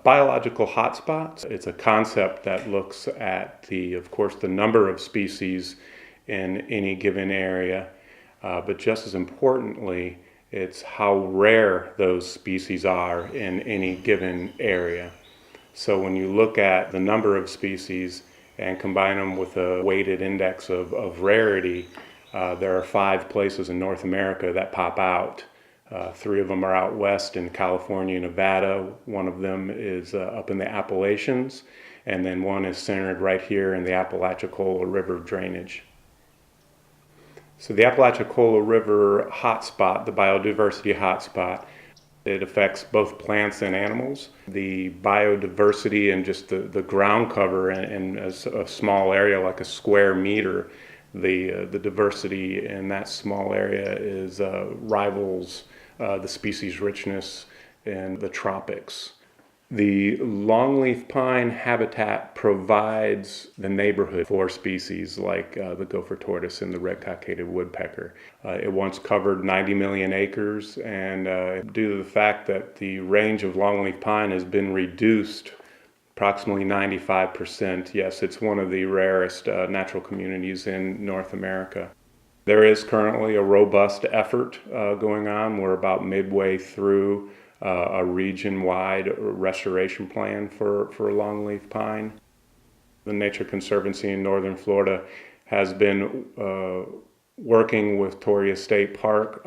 Biological hotspots, it's a concept that looks at of course, the number of species in any given area, but just as importantly, it's how rare those species are in any given area. So when you look at the number of species and combine them with a weighted index of rarity, there are 5 places in North America that pop out. 3 of them are out west in California, Nevada. One of them is up in the Appalachians, and then one is centered right here in the Apalachicola River drainage. So the Apalachicola River hotspot, the biodiversity hotspot, it affects both plants and animals. The biodiversity and just the ground cover in a small area like a square meter, the diversity in that small area is rivals the species richness in the tropics. The longleaf pine habitat provides the neighborhood for species like the gopher tortoise and the red-cockaded woodpecker. It once covered 90 million acres, and due to the fact that the range of longleaf pine has been reduced approximately 95%, yes, it's one of the rarest natural communities in North America. There is currently a robust effort going on. We're about midway through a region-wide restoration plan for longleaf pine. The Nature Conservancy in northern Florida has been working with Torrey State Park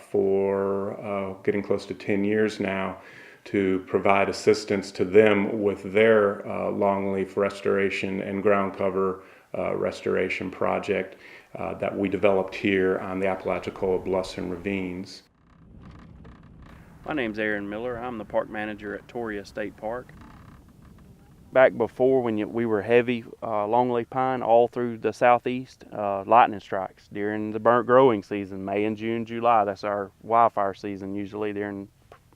for getting close to 10 years now to provide assistance to them with their longleaf restoration and ground cover restoration project that we developed here on the Apalachicola Bluffs and Ravines. My name's Aaron Miller. I'm the park manager at Torrey State Park. Back before, when we were heavy longleaf pine all through the southeast, lightning strikes during the burnt growing season, May and June, July. That's our wildfire season usually during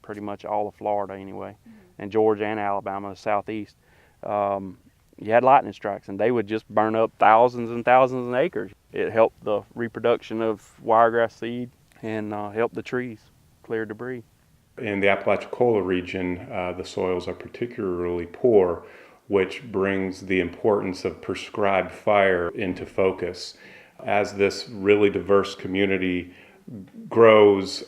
pretty much all of Florida anyway, and Georgia and Alabama, the southeast. You had lightning strikes and they would just burn up thousands and thousands of acres. It helped the reproduction of wiregrass seed and helped the trees clear debris. In the Apalachicola region, the soils are particularly poor, which brings the importance of prescribed fire into focus. As this really diverse community grows,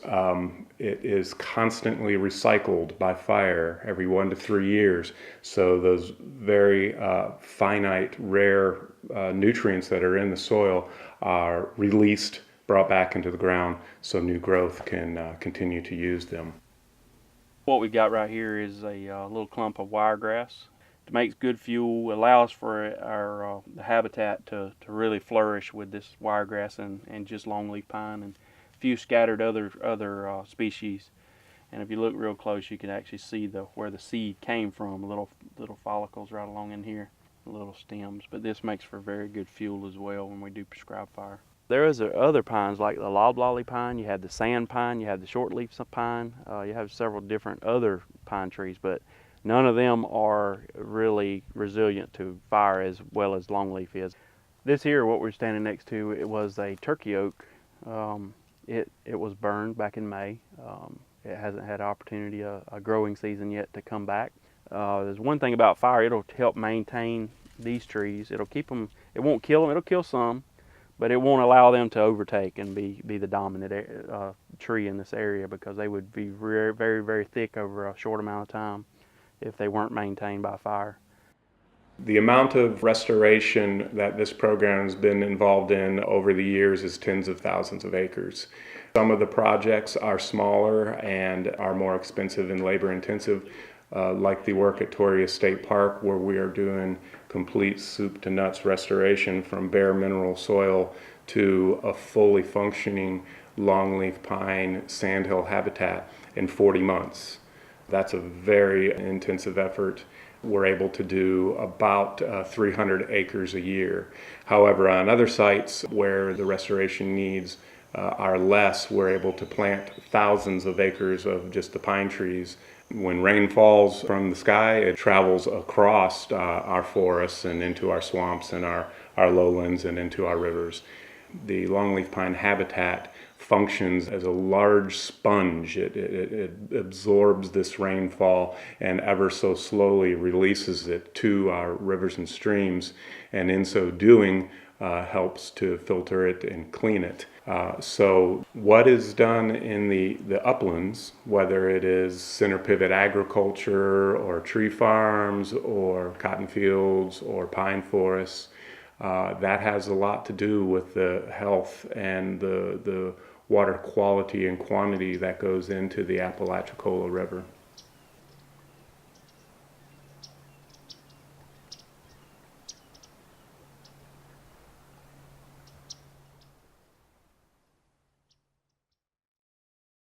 it is constantly recycled by fire every 1 to 3 years. So those very finite, rare nutrients that are in the soil are released, brought back into the ground so new growth can continue to use them. What we got right here is a little clump of wiregrass. It makes good fuel, allows for our habitat to really flourish with this wiregrass and just longleaf pine and a few scattered other species. And if you look real close, you can actually see where the seed came from, little follicles right along in here, little stems. But this makes for very good fuel as well when we do prescribed fire. There is other pines like the loblolly pine, you had the sand pine, you had the shortleaf pine, you have several different other pine trees, but none of them are really resilient to fire as well as longleaf is. This here, what we're standing next to, it was a turkey oak. It was burned back in May. It hasn't had opportunity, a growing season yet to come back. There's one thing about fire, it'll help maintain these trees. It'll keep them, it won't kill them, it'll kill some, but it won't allow them to overtake and be the dominant tree in this area, because they would be very, very, very thick over a short amount of time if they weren't maintained by fire. The amount of restoration that this program has been involved in over the years is tens of thousands of acres. Some of the projects are smaller and are more expensive and labor intensive, like the work at Torrey State Park, where we are doing complete soup to nuts restoration from bare mineral soil to a fully functioning longleaf pine sandhill habitat in 40 months. That's a very intensive effort. We're able to do about 300 acres a year. However, on other sites where the restoration needs are less, we're able to plant thousands of acres of just the pine trees. When rain falls from the sky, it travels across our forests and into our swamps and our lowlands and into our rivers. The longleaf pine habitat functions as a large sponge. It absorbs this rainfall and ever so slowly releases it to our rivers and streams, and in so doing helps to filter it and clean it. So what is done in the uplands, whether it is center pivot agriculture or tree farms or cotton fields or pine forests, that has a lot to do with the health and the water quality and quantity that goes into the Apalachicola River.